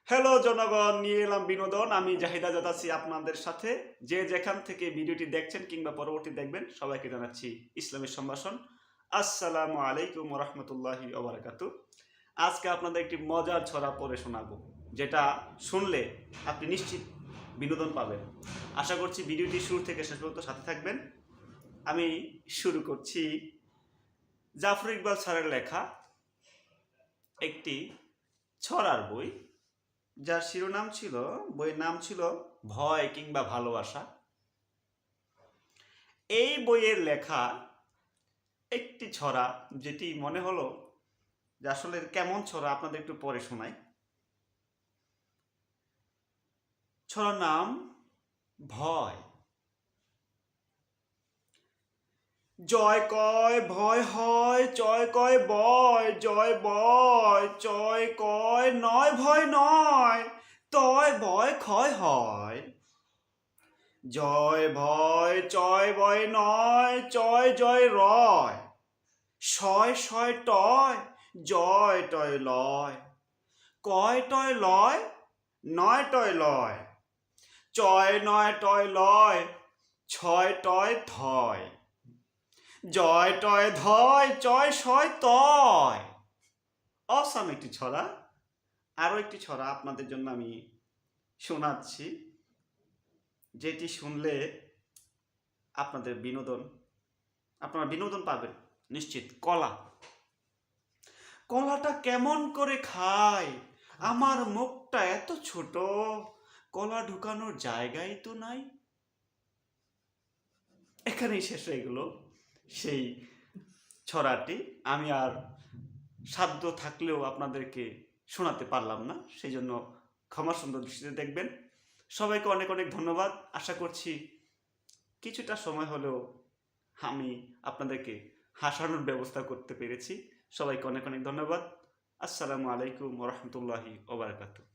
Hello জনগণ, নিয়ে এলাম বিনোদন। আমি জাহিদ আজাদ আছি আপনাদের সাথে। যে যেখান থেকে ভিডিওটি দেখছেন কিংবা পরবর্তী দেখবেন, সবাইকে জানাচ্ছি ইসলামী সম্ভাষণ। আসসালামু আলাইকুম ওয়া রাহমাতুল্লাহি ওয়া বারাকাতুহু। আজকে আপনাদের একটি মজার ছড়া পড়ে শোনাবো, যেটা শুনলে আপনি নিশ্চিত বিনোদন পাবেন। আশা করছি ভিডিওটি শুরু থেকে শেষ পর্যন্ত সাথে থাকবেন। আমি শুরু করছি। জাফর ইকবাল স্যারের লেখা একটি ছড়ার বই, যার শিরোনাম ছিল, বইয়ের নাম ছিল ভয় কিংবা ভালোবাসা। এই বইয়ের লেখা একটি ছড়া, যেটি মনে হলো যে আসলে কেমন ছড়া, আপনাদের একটু পরে শোনাই। ছড়ার নাম ভয়। জয় কয় ভয় হয়, চয় কয় বয়, জয় বয়, চয় কয় নয় ভয় নয়, তয় বয় ক্ষয় হয়। জয় ভয় চয় বয় নয়, চয় জয় রয়, শয় শয় টয়, জয় টয় লয়, কয় টয় লয়, নয় টয় লয়, চয় নয় টয় লয়, ছয় টয় থয়, জয় টয় ধয়, চয় শয় তয়। অসাম একটি ছড়া। আরো একটি ছড়া আপনাদের জন্য আমি শোনাচ্ছি, যেটি শুনলে আপনারা বিনোদন পাবেন নিশ্চিত। কলা। কলাটা কেমন করে খায়, আমার মুখটা এত ছোট, কলা ঢুকানোর জায়গাই তো নাই। এখানেই শেষ হয়ে গেল সেই ছড়াটি। আমি আর সাধ্য থাকলেও আপনাদেরকে শোনাতে পারলাম না, সেই জন্য ক্ষমা সুন্দর দৃষ্টিতে দেখবেন। সবাইকে অনেক অনেক ধন্যবাদ। আশা করছি কিছুটা সময় হলেও আমি আপনাদেরকে হাসানোর ব্যবস্থা করতে পেরেছি। সবাইকে অনেক অনেক ধন্যবাদ। আসসালামু আলাইকুম ওয়া রাহমাতুল্লাহি ওয়া বারাকাতুহু।